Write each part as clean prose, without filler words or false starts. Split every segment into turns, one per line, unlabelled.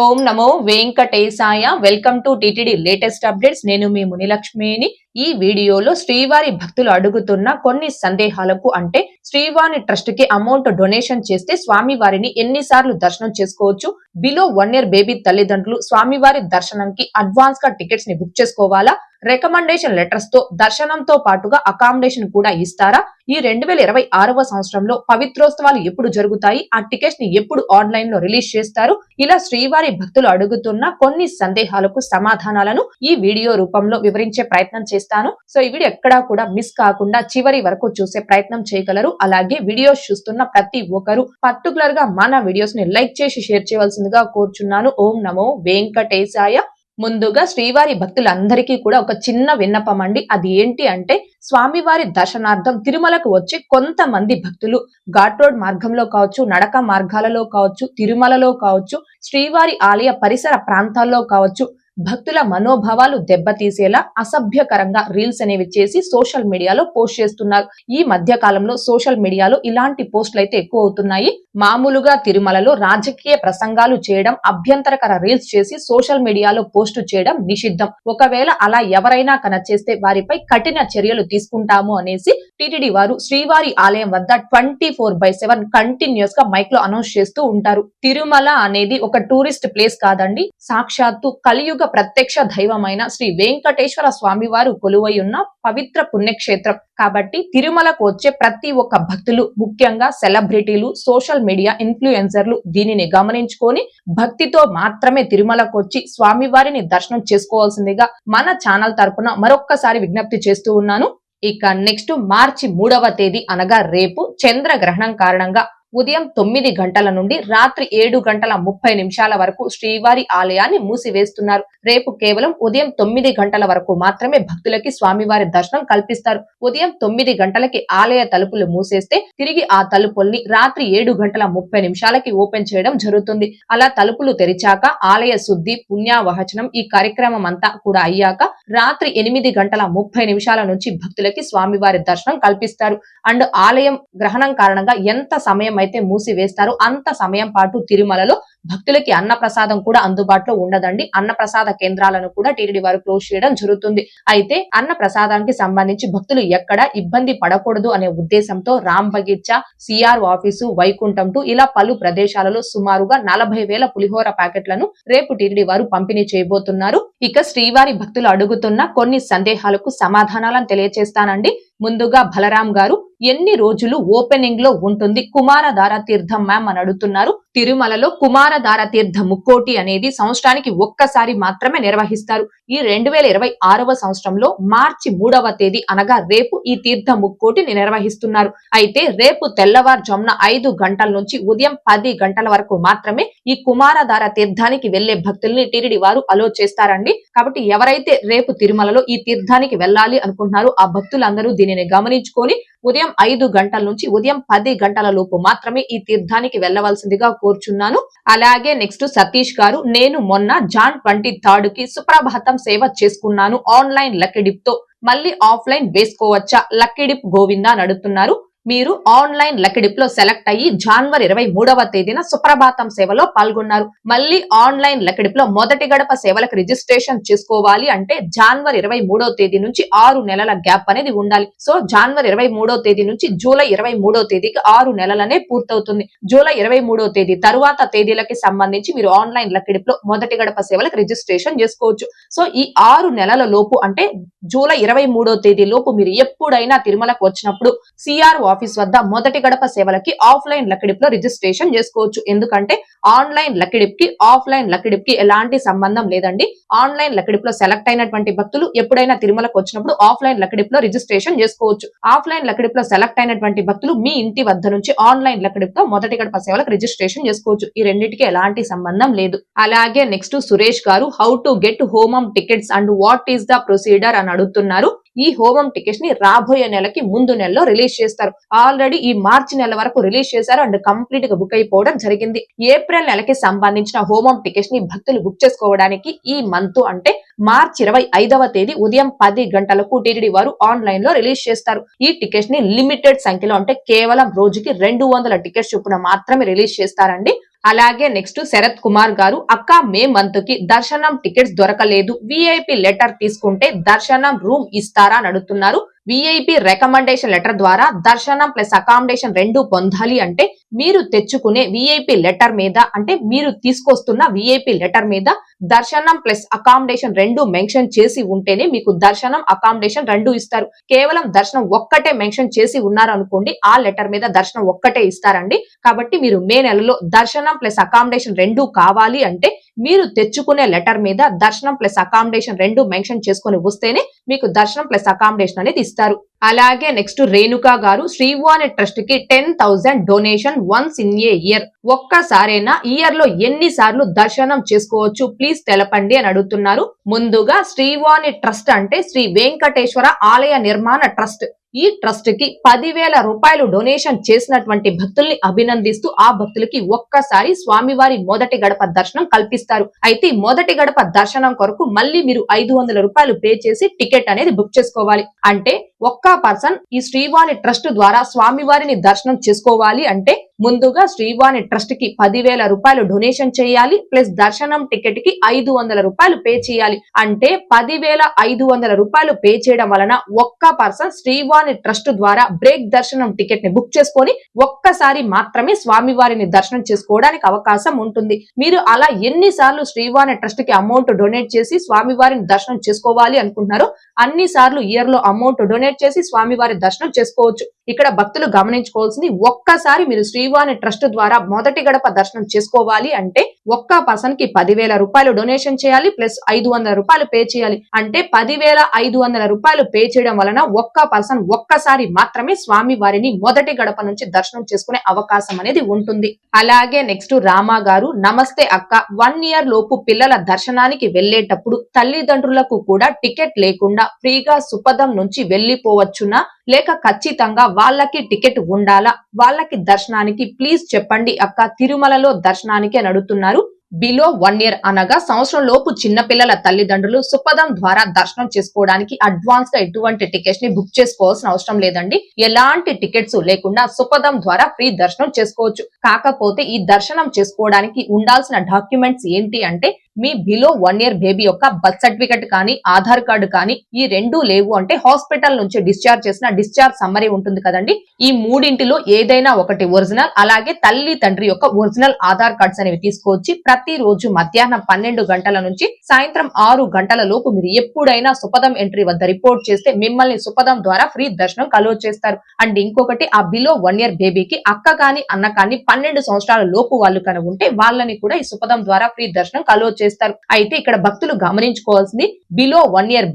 Om Namo Venkatesaya. Welcome to TTD latest updates. నేను మీ మునిలక్ష్మిని. ఈ వీడియోలో శ్రీవారి భక్తులు అడుగుతున్న కొన్ని సందేహాలకు అంటే శ్రీవారి ట్రస్ట్ కి అమౌంట్ డొనేషన్ చేస్తే స్వామివారిని ఎన్నిసార్లు దర్శనం చేసుకోవచ్చు, బిలో 1 year బేబీ తల్లిదండ్రులు స్వామివారి దర్శనంకి అడ్వాన్స్ గా టికెట్స్ ని బుక్ చేసుకోవాలా, రికమెండేషన్ లెటర్స్ తో దర్శనంతో పాటుగా అకామిడేషన్ కూడా ఇస్తారా, ఈ 2026వ సంవత్సరంలో పవిత్రోత్సవాలు ఎప్పుడు జరుగుతాయి, ఆ టికెట్స్ ని ఎప్పుడు ఆన్లైన్ లో రిలీజ్ చేస్తారు, ఇలా శ్రీవారి భక్తులు అడుగుతున్న కొన్ని సందేహాలకు సమాధానాలను ఈ వీడియో రూపంలో వివరించే ప్రయత్నం చేస్తాను. సో ఈ వీడియో ఎక్కడా కూడా మిస్ కాకుండా చివరి వరకు చూసే ప్రయత్నం చేయగలరు. అలాగే వీడియోస్ చూస్తున్న ప్రతి ఒక్కరు పర్టికులర్ గా మన వీడియోస్ ని లైక్ చేసి షేర్ చేయవలసిందిగా కోరుచున్నాను. ఓం నమో వెంకటేశాయ. ముందుగా శ్రీవారి భక్తులందరికీ కూడా ఒక చిన్న విన్నపం అండి. అది ఏంటి అంటే స్వామివారి దర్శనార్థం తిరుమలకు వచ్చి కొంతమంది భక్తులు ఘాట్ రోడ్ మార్గంలో కావచ్చు, నడక మార్గాలలో కావచ్చు, తిరుమలలో కావచ్చు, శ్రీవారి ఆలయ పరిసర ప్రాంతాల్లో కావచ్చు భక్తుల మనోభావాలు దెబ్బతీసేలా అసభ్యకరంగా రీల్స్ అనేవి చేసి సోషల్ మీడియాలో పోస్ట్ చేస్తున్నారు. ఈ మధ్య కాలంలో సోషల్ మీడియాలో ఇలాంటి పోస్టులు అయితే ఎక్కువ అవుతున్నాయి. మామూలుగా తిరుమలలో రాజకీయ ప్రసంగాలు చేయడం, అభ్యంతరకర రీల్స్ చేసి సోషల్ మీడియాలో పోస్టు చేయడం నిషిద్ధం. ఒకవేళ అలా ఎవరైనా చేస్తే వారిపై కఠిన చర్యలు తీసుకుంటాము అనేసి టిటిడి వారు శ్రీవారి ఆలయం వద్ద 24/7 కంటిన్యూస్ గా మైక్ లో అనౌన్స్ చేస్తూ ఉంటారు. తిరుమల అనేది ఒక టూరిస్ట్ ప్లేస్ కాదండి, సాక్షాత్తు కలియుగ ప్రత్యక్ష దైవమైన శ్రీ వెంకటేశ్వర స్వామి వారు కొలువై ఉన్న పవిత్ర పుణ్యక్షేత్రం. కాబట్టి తిరుమలకు వచ్చే ప్రతి ఒక్క భక్తులు, ముఖ్యంగా సెలబ్రిటీలు, సోషల్ మీడియా ఇన్ఫ్లుయెన్సర్లు దీనిని గమనించుకొని భక్తితో మాత్రమే తిరుమలకు వచ్చి స్వామివారిని దర్శనం చేసుకోవాల్సిందిగా మన ఛానల్ తరపున మరొక్కసారి విజ్ఞప్తి చేస్తూ ఉన్నాను. ఇక నెక్స్ట్ మార్చి 3వ తేదీ అనగా రేపు చంద్రగ్రహణం కారణంగా ఉదయం 9 గంటల నుండి రాత్రి 7:30 వరకు శ్రీవారి ఆలయాన్ని మూసివేస్తున్నారు. రేపు కేవలం ఉదయం 9 గంటల వరకు మాత్రమే భక్తులకి స్వామివారి దర్శనం కల్పిస్తారు. ఉదయం 9 గంటలకి ఆలయ తలుపులు మూసేస్తే తిరిగి ఆ తలుపుల్ని రాత్రి 7:30కి ఓపెన్ చేయడం జరుగుతుంది. అలా తలుపులు తెరిచాక ఆలయ శుద్ధి, పుణ్యావహచనం ఈ కార్యక్రమం అంతా కూడా అయ్యాక రాత్రి 8:30 నుంచి భక్తులకి స్వామివారి దర్శనం కల్పిస్తారు. అండ్ ఆలయం గ్రహణం కారణంగా ఎంత సమయం అయితే మూసివేస్తారో అంత సమయం పాటు తిరుమలలో భక్తులకి అన్నప్రసాదం కూడా అందుబాటులో ఉండదండి. అన్నప్రసాద కేంద్రాలను కూడా టీటీడీ వారు క్లోజ్ చేయడం జరుగుతుంది. అయితే అన్న ప్రసాదానికి సంబంధించి భక్తులు ఎక్కడ ఇబ్బంది పడకూడదు అనే ఉద్దేశంతో Ram Bagicha, CR office, Vaikuntham to ఇలా పలు ప్రదేశాలలో సుమారుగా 40,000 పులిహోర ప్యాకెట్లను రేపు టీటీడీ వారు పంపిణీ చేయబోతున్నారు. ఇక శ్రీవారి భక్తులు అడుగుతున్న కొన్ని సందేహాలకు సమాధానాలను తెలియజేస్తానండి. ముందుగా బలరాం గారు, ఎన్ని రోజులు ఓపెనింగ్ లో ఉంటుంది కుమారధార తీర్థం మ్యామ్ అని అడుగుతున్నారు. తిరుమలలో కుమారధార తీర్థ ముక్కోటి అనేది సంవత్సరానికి ఒక్కసారి మాత్రమే నిర్వహిస్తారు. ఈ 2026వ సంవత్సరంలో మార్చి 3వ తేదీ అనగా రేపు ఈ తీర్థ ముక్కోటిని నిర్వహిస్తున్నారు. అయితే రేపు తెల్లవారుజామున 5 గంటల నుంచి ఉదయం 10 గంటల వరకు మాత్రమే ఈ కుమారధార తీర్థానికి వెళ్లే భక్తుల్ని టీటీడీ వారు అలో చేస్తారండి. కాబట్టి ఎవరైతే రేపు తిరుమలలో ఈ తీర్థానికి వెళ్ళాలి అనుకుంటున్నారో ఆ భక్తులందరూ దీనిని గమనించుకొని ఉదయం 5 గంటల నుంచి ఉదయం 10 గంటల లోపు మాత్రమే ఈ తీర్థానికి వెళ్లవలసిందిగా కోరుచున్నాను. అలాగే నెక్స్ట్ సతీష్ గారు, నేను మొన్న జాన్ 23కి సుప్రభాతం సేవ చేసుకున్నాను ఆన్లైన్ లక్కీ డిప్ తో, మళ్ళీ ఆఫ్లైన్ వేసుకోవచ్చా, లక్కీ డిప్ గోవిందా అని అడుగుతున్నారు. మీరు ఆన్లైన్ లక్కీ డిప్ లో సెలెక్ట్ అయ్యి జనవరి 23వ తేదీన సుప్రభాతం సేవలో పాల్గొన్నారు. మళ్ళీ ఆన్లైన్ లక్కీ డిప్ లో మొదటి గడప సేవలకు రిజిస్ట్రేషన్ చేసుకోవాలి అంటే జనవరి 23వ తేదీ నుంచి 6 నెలల గ్యాప్ అనేది ఉండాలి. సో జనవరి 23వ తేదీ నుంచి జూలై 23వ తేదీకి 6 నెలలనే పూర్తవుతుంది. జూలై 23వ తేదీ తరువాత తేదీలకి సంబంధించి మీరు ఆన్లైన్ లక్కీ డిప్ లో మొదటి గడప సేవలకు రిజిస్ట్రేషన్ చేసుకోవచ్చు. సో ఈ 6 నెలల లోపు అంటే జూలై 23వ తేదీ లోపు మీరు ఎప్పుడైనా తిరుమలకు వచ్చినప్పుడు సిఆర్ ఆఫీస్ వద్ద మొదటి గడప సేవలకి ఆఫ్లైన్ లక్కీ డిప్ లో రిజిస్ట్రేషన్ చేసుకోవచ్చు. ఎందుకంటే ఆన్లైన్ లక్కీ డిప్ కి ఆఫ్లైన్ లక్కీ డిప్ కి ఎలాంటి సంబంధం లేదండి. ఆన్లైన్ లక్కీ డిప్ లో సెలెక్ట్ అయినటువంటి భక్తులు ఎప్పుడైనా తిరుమలకు వచ్చినప్పుడు ఆఫ్లైన్ లక్కీ డిప్ లో రిజిస్ట్రేషన్ చేసుకోవచ్చు. ఆఫ్లైన్ లక్కీ డిప్ లో సెలెక్ట్ అయినటువంటి భక్తులు మీ ఇంటి వద్ద నుంచి ఆన్లైన్ లక్కీ డిప్ తో మొదటి గడప సేవలకు రిజిస్ట్రేషన్ చేసుకోవచ్చు. ఈ రెండింటికి ఎలాంటి సంబంధం లేదు. అలాగే నెక్స్ట్ సురేష్ గారు, హౌ టు గెట్ హోమం tickets and what is the procedure అని అడుగుతున్నారు. ఈ హోమం టికెట్స్ ని రాబోయే నెలకి ముందు నెలలో రిలీజ్ చేస్తారు. ఆల్రెడీ ఈ మార్చి నెల వరకు రిలీజ్ చేశారు అండ్ కంప్లీట్ గా బుక్ అయిపోవడం జరిగింది. ఏప్రిల్ నెలకి సంబంధించిన హోమం టికెట్స్ ని భక్తులు బుక్ చేసుకోవడానికి ఈ మంత్ అంటే మార్చి 25వ తేదీ ఉదయం 10 గంటలకు టీటీడీ వారు ఆన్లైన్ లో రిలీజ్ చేస్తారు. ఈ టికెట్స్ ని లిమిటెడ్ సంఖ్యలో అంటే కేవలం రోజుకి 200 టికెట్స్ చొప్పున మాత్రమే రిలీజ్ చేస్తారండి. అలాగే నెక్స్ట్ శరత్ కుమార్ గారు, అక్క మే మంత్ కి దర్శనం టికెట్స్ దొరకలేదు, విఐపి లెటర్ తీసుకుంటే దర్శనం రూమ్ ఇస్తారా అని అడుగుతున్నారు. విఐపి రికమెండేషన్ లెటర్ ద్వారా దర్శనం ప్లస్ అకామిడేషన్ రెండు పొందాలి అంటే మీరు తెచ్చుకునే విఐపి లెటర్ మీద, అంటే మీరు తీసుకొస్తున్న విఐపి లెటర్ మీద దర్శనం ప్లస్ అకామిడేషన్ రెండు మెన్షన్ చేసి ఉంటేనే మీకు దర్శనం అకామిడేషన్ రెండు ఇస్తారు. కేవలం దర్శనం ఒక్కటే మెన్షన్ చేసి ఉన్నారు అనుకోండి, ఆ లెటర్ మీద దర్శనం ఒక్కటే ఇస్తారండి. కాబట్టి మీరు మే నెలలో దర్శనం ప్లస్ అకామిడేషన్ రెండు కావాలి అంటే మీరు తెచ్చుకునే లెటర్ మీద దర్శనం ప్లస్ అకామిడేషన్ రెండు మెన్షన్ చేసుకుని వస్తేనే మీకు దర్శనం ప్లస్ అకామిడేషన్ అనేది ఇస్తారు. అలాగే నెక్స్ట్ రేణుకా గారు, శ్రీవాణి ట్రస్ట్ కి 10,000 donation once in a year. ఒక్కసారైనా ఇయర్ లో ఎన్ని సార్లు దర్శనం చేసుకోవచ్చు ప్లీజ్ తెలపండి అని అడుగుతున్నారు. ముందుగా శ్రీవాణి ట్రస్ట్ అంటే శ్రీ వెంకటేశ్వర ఆలయ నిర్మాణ ట్రస్ట్. ఈ ట్రస్ట్ కి 10,000 రూపాయలు డొనేషన్ చేసినటువంటి భక్తుల్ని అభినందిస్తూ ఆ భక్తులకి ఒక్కసారి స్వామివారి మొదటి గడప దర్శనం కల్పిస్తారు. అయితే మొదటి గడప దర్శనం కొరకు మళ్ళీ మీరు 500 రూపాయలు పే చేసి టికెట్ అనేది బుక్ చేసుకోవాలి. అంటే ఒక్క పర్సన్ ఈ శ్రీవాణి ట్రస్ట్ ద్వారా స్వామివారిని దర్శనం చేసుకోవాలి అంటే ముందుగా శ్రీవాణి ట్రస్ట్ కి 10,000 రూపాయలు డొనేషన్ చేయాలి, ప్లస్ దర్శనం టికెట్ కి 500 రూపాయలు పే చేయాలి. అంటే 10,500 రూపాయలు పే చేయడం వలన ఒక్క పర్సన్ శ్రీవాణి ట్రస్ట్ ద్వారా బ్రేక్ దర్శనం టికెట్ ని బుక్ చేసుకొని ఒక్కసారి మాత్రమే స్వామివారిని దర్శనం చేసుకోవడానికి అవకాశం ఉంటుంది. మీరు అలా ఎన్నిసార్లు శ్రీవాణి ట్రస్ట్ కి అమౌంట్ డొనేట్ చేసి స్వామివారిని దర్శనం చేసుకోవాలి అనుకుంటున్నారో అన్ని సార్లు ఇయర్ లో అమౌంట్ డొనేట్ చేసి స్వామివారి దర్శనం చేసుకోవచ్చు. ఇక్కడ భక్తులు గమనించుకోవాల్సింది, ఒక్కసారి మీరు శ్రీవాణి ట్రస్ట్ ద్వారా మొదటి గడప దర్శనం చేసుకోవాలి అంటే ఒక్క పర్సన్ కి 10,000 రూపాయలు డొనేషన్ చేయాలి, ప్లస్ 500 రూపాయలు పే చేయాలి. అంటే 10,500 రూపాయలు పే చేయడం వలన ఒక్క పర్సన్ ఒక్కసారి మాత్రమే స్వామి వారిని మొదటి గడప నుంచి దర్శనం చేసుకునే అవకాశం అనేది ఉంటుంది. అలాగే నెక్స్ట్ రామా గారు, నమస్తే అక్క, 1 ఇయర్ లోపు పిల్లల దర్శనానికి వెళ్లేటప్పుడు తల్లిదండ్రులకు కూడా టికెట్ లేకుండా ఫ్రీగా సుపదం నుంచి వెళ్లిపోవచ్చునా, లేక ఖచ్చితంగా వాళ్ళకి టికెట్ ఉండాలా, వాళ్ళకి దర్శనానికి ప్లీజ్ చెప్పండి అక్క, తిరుమలలో దర్శనానికి అని అడుగుతున్నారు. బిలో 1 ఇయర్ అనగా సంవత్సరం లోపు చిన్నపిల్లల తల్లిదండ్రులు సుపదం ద్వారా దర్శనం చేసుకోవడానికి అడ్వాన్స్ గా ఎటువంటి టికెట్స్ ని బుక్ చేసుకోవాల్సిన అవసరం లేదండి. ఎలాంటి టికెట్స్ లేకుండా సుపదం ద్వారా ఫ్రీ దర్శనం చేసుకోవచ్చు. కాకపోతే ఈ దర్శనం చేసుకోవడానికి ఉండాల్సిన డాక్యుమెంట్స్ ఏంటి అంటే మీ బిలో 1 ఇయర్ బేబీ యొక్క బర్త్ సర్టిఫికెట్ కానీ ఆధార్ కార్డు కానీ ఈ రెండు లేవు అంటే హాస్పిటల్ నుంచి డిశ్చార్జ్ చేసిన డిశ్చార్జ్ సమ్మరీ ఉంటుంది కదండి, ఈ మూడింటిలో ఏదైనా ఒకటి ఒరిజినల్, అలాగే తల్లి తండ్రి యొక్క ఒరిజినల్ ఆధార్ కార్డ్స్ అనేవి తీసుకొచ్చి ప్రతిరోజు మధ్యాహ్నం 12 గంటల నుంచి సాయంత్రం 6 గంటల లోపు మీరు ఎప్పుడైనా సుపదం ఎంట్రీ వద్ద రిపోర్ట్ చేస్తే మిమ్మల్ని సుపదం ద్వారా ఫ్రీ దర్శనం అలో చేస్తారు. అండ్ ఇంకొకటి, ఆ బిలో 1 ఇయర్ బేబీకి అక్క కానీ అన్న కానీ 12 సంవత్సరాల లోపు వాళ్ళు కనుక ఉంటే వాళ్ళని కూడా ఈ సుపదం ద్వారా ఫ్రీ దర్శనం అలో చేస్తారు. అయితే ఇక్కడ భక్తులు గమనించుకోవాల్సింది, బిలో 1 ఇయర్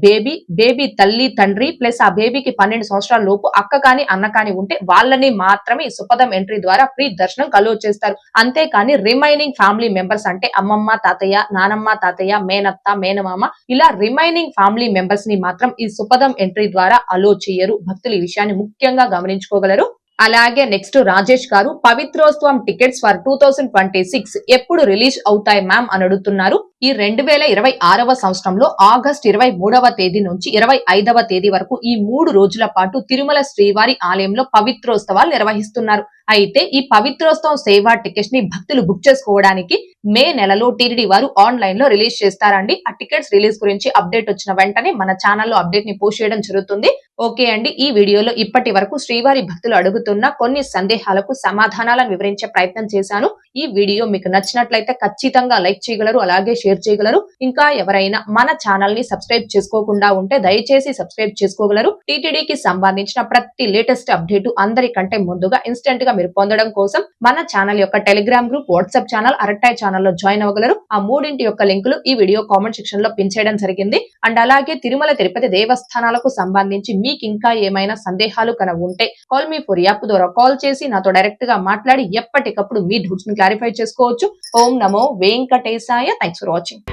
బేబీ తల్లి తండ్రి ప్లస్ ఆ బేబీకి 12 సంవత్సరాల లోపు అక్క కానీ అన్న కానీ ఉంటే వాళ్ళని మాత్రమే ఈ సుపదం ఎంట్రీ ద్వారా ఫ్రీ దర్శనం అలో చేస్తారు. అంతేకాని రిమైనింగ్ ఫ్యామిలీ మెంబర్స్ అంటే అమ్మమ్మ తాతయ్య, నానమ్మ తాతయ్య, మేనత్త మేనమామ ఇలా రిమైనింగ్ ఫ్యామిలీ మెంబర్స్ ని మాత్రం ఈ సుపదం ఎంట్రీ ద్వారా అలో చేయరు. భక్తులు ఈ విషయాన్ని ముఖ్యంగా గమనించుకోగలరు. అలాగే నెక్స్ట్ రాజేష్ గారు, పవిత్రోత్సవం టికెట్స్ ఫర్ 2026 ఎప్పుడు రిలీజ్ అవుతాయి మ్యామ్ అని అడుగుతున్నారు. ఈ 2026వ సంవత్సరంలో ఆగస్టు 23వ తేదీ నుంచి 25వ తేదీ వరకు ఈ 3 రోజుల పాటు తిరుమల శ్రీవారి ఆలయంలో పవిత్రోత్సవాలు నిర్వహిస్తున్నారు. అయితే ఈ పవిత్రోత్సవం సేవా టికెట్స్ ని భక్తులు బుక్ చేసుకోవడానికి మే నెలలో టీటీడీ వారు ఆన్లైన్ లో రిలీజ్ చేస్తారండి. ఆ టికెట్స్ రిలీజ్ గురించి అప్డేట్ వచ్చిన వెంటనే మన ఛానల్లో అప్డేట్ ని పోస్ట్ చేయడం జరుగుతుంది. ఓకే అండి, ఈ వీడియోలో ఇప్పటి వరకు శ్రీవారి భక్తులు అడుగుతున్న కొన్ని సందేహాలకు సమాధానాలను వివరించే ప్రయత్నం చేశాను. ఈ వీడియో మీకు నచ్చినట్లయితే ఖచ్చితంగా లైక్ చేయగలరు, అలాగే షేర్ చేయగలరు. ఇంకా ఎవరైనా మన ఛానల్ ని సబ్స్క్రైబ్ చేసుకోకుండా ఉంటే దయచేసి సబ్స్క్రైబ్ చేసుకోగలరు. టీటీడీకి సంబంధించిన ప్రతి లేటెస్ట్ అప్డేట్ అందరికంటే ముందుగా ఇన్స్టెంట్ గా మీరు పొందడం కోసం మన ఛానల్ యొక్క టెలిగ్రామ్ గ్రూప్, వాట్సాప్ ఛానల్, అరటాయ్ ఛానల్లో జాయిన్ అవ్వగలరు. ఆ మూడింటి యొక్క లింకులు ఈ వీడియో కామెంట్ సెక్షన్ లో పిన్ చేయడం జరిగింది. అండ్ అలాగే తిరుమల తిరుపతి దేవస్థానాలకు సంబంధించి మీకు ఇంకా ఏమైనా సందేహాలు కనుక ఉంటే కాల్ మీ ఫర్ యాప్ ద్వారా కాల్ చేసి నాతో డైరెక్ట్ గా మాట్లాడి ఎప్పటికప్పుడు మీ డౌట్స్ ని క్లారిఫై చేసుకోవచ్చు. ఓం నమో వెంకటేశాయ. Thanks for watching.